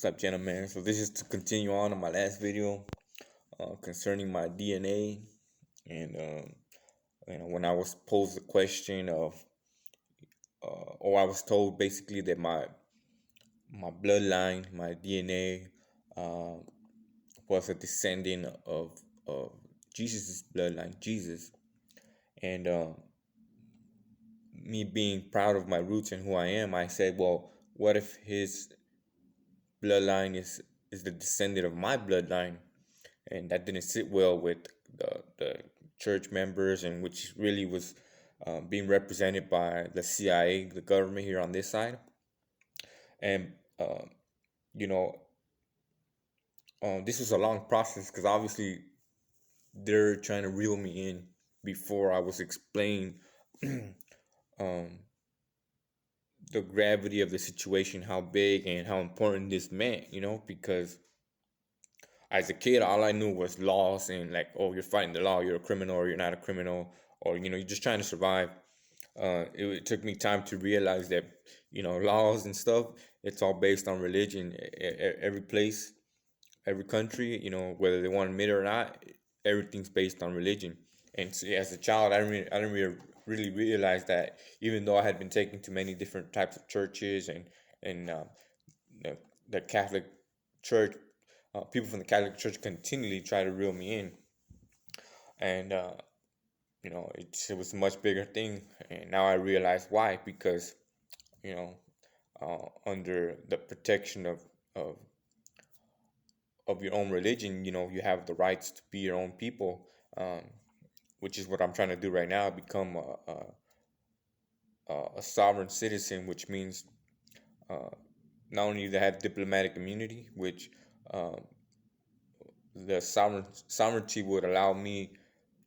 What's up, gentlemen? So this is to continue on my last video concerning my DNA, and when I was posed the question of, or I was told basically that my bloodline, my DNA, uh, was a descendant of Jesus' bloodline, Jesus, and me being proud of my roots and who I am, I said, well, what if his bloodline is the descendant of my bloodline? And that didn't sit well with the church members, and which really was being represented by the CIA, the government here on this side. And you know, this was a long process because obviously they're trying to reel me in before I was explained um, the gravity of the situation, how big and how important this meant. Because as a kid, all I knew was laws and like, oh, you're fighting the law, you're a criminal, or you're not a criminal, or you're just trying to survive. It took me time to realize that laws and stuff. It's all based on religion. Every place, every country, whether they want to admit it or not, everything's based on religion. And so, as a child, I didn't really realize that, even though I had been taken to many different types of churches and the, the Catholic Church, people from the Catholic Church continually try to reel me in, and it was a much bigger thing, and now I realize why. Because you know, under the protection of of your own religion, you have the rights to be your own people, which is what I'm trying to do right now. Become a sovereign citizen, which means uh, not only to have diplomatic immunity, which uh, the sovereignty would allow me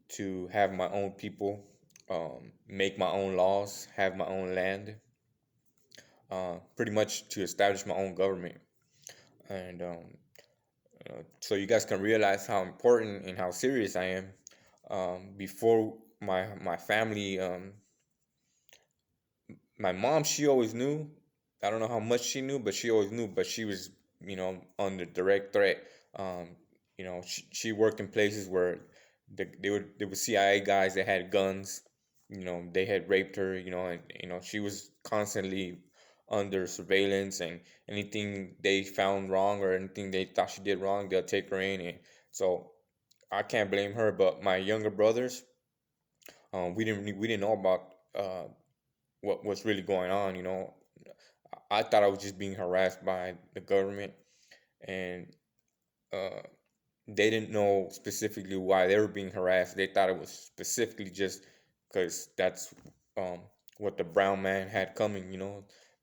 to have my own people, make my own laws, have my own land, pretty much to establish my own government. And so you guys can realize how important and how serious I am. Before my family, my mom, she always knew. I don't know how much she knew, but she always knew. But she was, under direct threat. She worked in places where there were CIA guys that had guns. They had raped her. And she was constantly under surveillance, and anything they found wrong or anything they thought she did wrong, they'll take her in. And so I can't blame her. But my younger brothers, we didn't know about what was really going on. I thought I was just being harassed by the government, and uh, they didn't know specifically why they were being harassed. They thought it was specifically just because that's um, what the brown man had coming.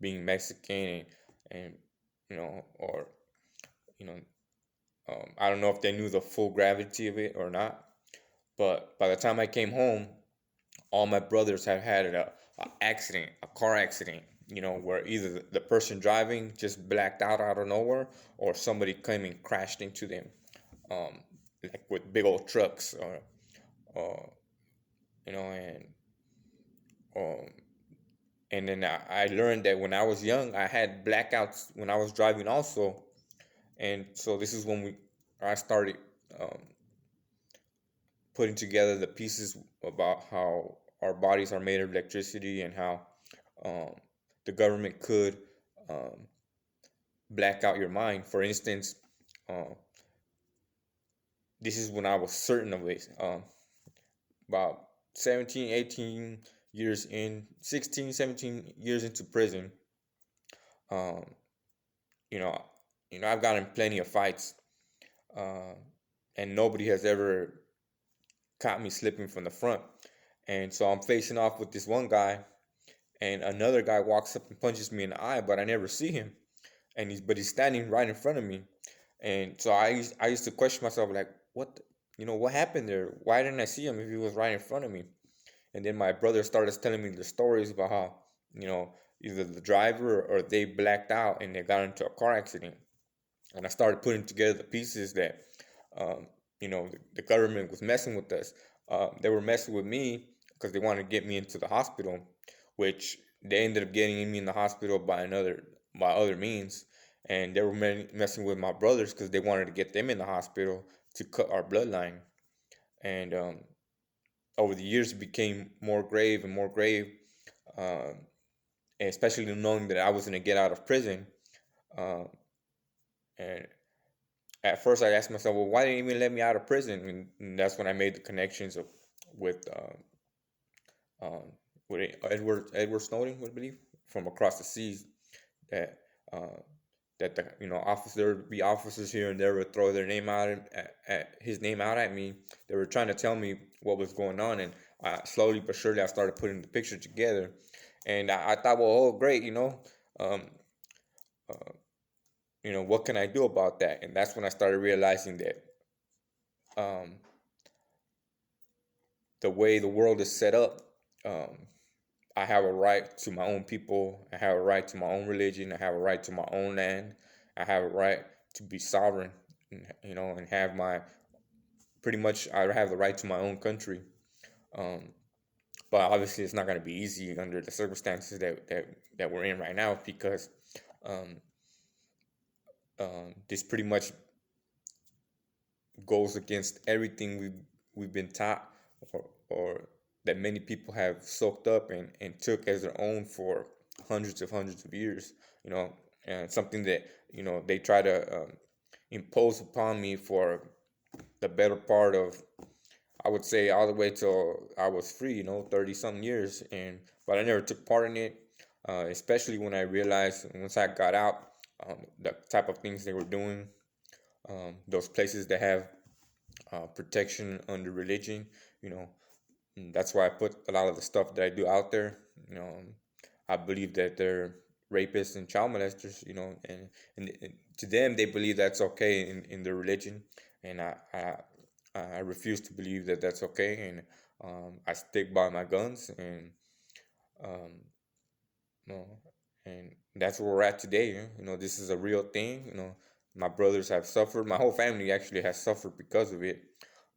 Being Mexican, and or you know, I don't know if they knew the full gravity of it or not. But by the time I came home, all my brothers had had a car accident, where either the person driving just blacked out of nowhere, or somebody came and crashed into them, um, like with big old trucks, or and um, and then I learned that when I was young, I had blackouts when I was driving also, and so this is when I started um, putting together the pieces about how our bodies are made of electricity, and how um, the government could um, black out your mind. For instance, uh, this is when I was certain of it. About 17, 18 years in, 16, 17 years into prison, um, you know, I've gotten plenty of fights, uh, and nobody has ever caught me slipping from the front. And so I'm facing off with this one guy, and another guy walks up and punches me in the eye, but I never see him. And he's standing right in front of me. And so I used to question myself, like, what happened there? Why didn't I see him if he was right in front of me? And then my brother started telling me the stories about how, either the driver or they blacked out and they got into a car accident. And I started putting together the pieces that, um, the government was messing with us. They were messing with me because they wanted to get me into the hospital, which they ended up getting me in the hospital by other means. and they were messing with my brothers because they wanted to get them in the hospital to cut our bloodline. And over the years, it became more grave and more grave, um, and especially knowing that I was going to get out of prison. Um, and at first, I asked myself, well, why didn't you even let me out of prison? And that's when I made the connections with um, with Edward Snowden, I believe, from across the seas, that uh, that the officer be officers here and there would throw their name out at his name out at me. They were trying to tell me what was going on, and slowly but surely I started putting the picture together, and I thought, well, oh great, um, uh, what can I do about that? And that's when I started realizing that um, the way the world is set up, um, I have a right to my own people. I have a right to my own religion. I have a right to my own land. I have a right to be sovereign, and have my pretty much. I have the right to my own country. Um, but obviously, it's not going to be easy under the circumstances that we're in right now because um, this pretty much goes against everything we've been taught, or that many people have soaked up and took as their own for hundreds of years. And something that they try to impose upon me for the better part of, I would say, all the way till I was free. 30 something years, and but I never took part in it. Especially when I realized once I got out, the type of things they were doing, those places that have protection under religion. You know, and that's why I put a lot of the stuff that I do out there. I believe that they're rapists and child molesters. And to them, they believe that's okay in their religion, and I refuse to believe that that's okay, and I stick by my guns, um, you know, and that's where we're at today. This is a real thing. My brothers have suffered. My whole family actually has suffered because of it,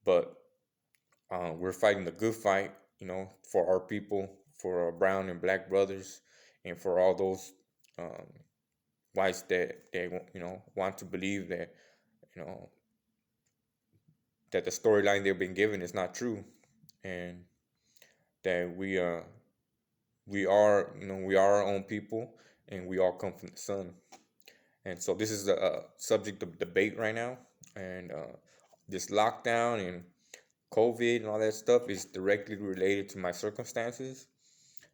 but we're fighting the good fight, for our people, for our brown and black brothers, and for all those um, whites that they want to believe that you know that the storyline they've been given is not true, and that we are our own people, and we all come from the sun. And so this is a subject of debate right now, and this lockdown and COVID and all that stuff is directly related to my circumstances,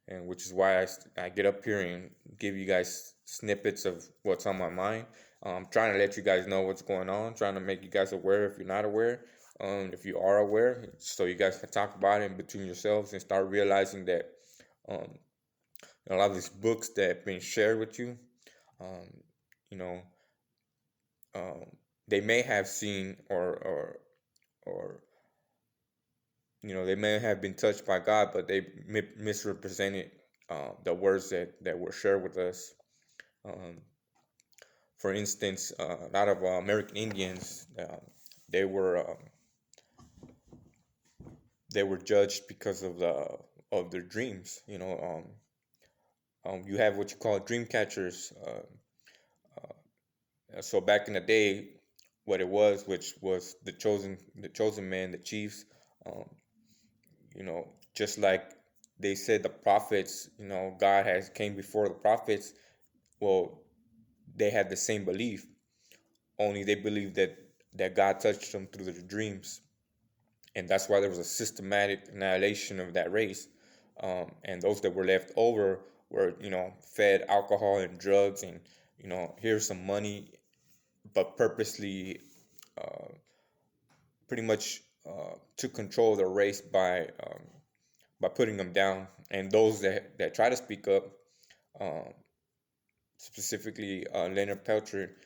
and which is why I get up here and give you guys snippets of what's on my mind. I'm trying to let you guys know what's going on, trying to make you guys aware if you're not aware. If you are aware, so you guys can talk about it in between yourselves and start realizing that um, a lot of these books that have been shared with you, um, you know, um, they may have seen or they may have been touched by God, but they misrepresented the words that were shared with us. Um, for instance, a lot of American Indians, they were um, they were judged because of their dreams. You have what you call dream catchers. So back in the day, what it was, which was the chosen man, the chiefs. Um, just like they said, the prophets. God has came before the prophets. Well, they had the same belief. Only they believed that God touched them through their dreams, and that's why there was a systematic annihilation of that race. And those that were left over were, fed alcohol and drugs, and here's some money, but purposely, uh, pretty much took control of the race by putting them down. And those that try to speak up, um, specifically Leonard Peltier,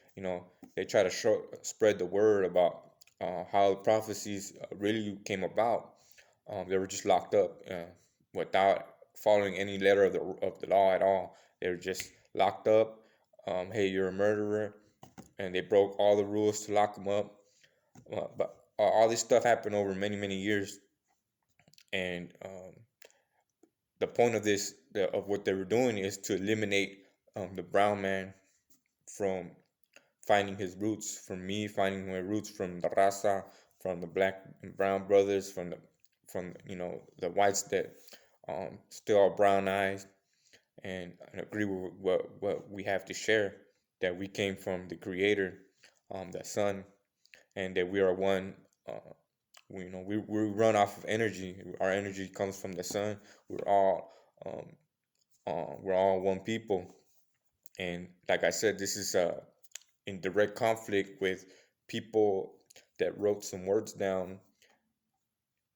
they try to spread the word about how the prophecies really came about. They were just locked up without following any letter of the law at all. They were just locked up. Hey, you're a murderer, and they broke all the rules to lock them up. But all this stuff happened over many many years, and the point of of what they were doing is to eliminate the brown man from finding his roots, from me finding my roots from the raza, from the black and brown brothers, from the whites that still are brown eyes, and agree with what we have to share, that we came from the Creator, the Son, and that we are one. We run off of energy. Our energy comes from the sun. We're all um, we're all one people, and like I said, this is in direct conflict with people that wrote some words down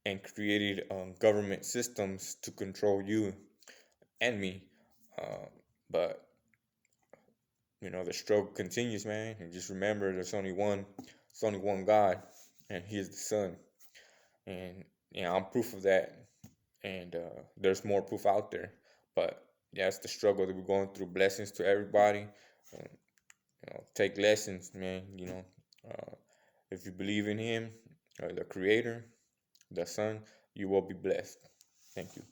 and created government systems to control you and me. Uh, but the struggle continues, man. And just remember, there's only one God, and He is the Son. And I'm proof of that. And there's more proof out there. But yeah, it's the struggle that we're going through. Blessings to everybody. And, take lessons, man. If you believe in Him, the Creator, the Son, you will be blessed. Thank you.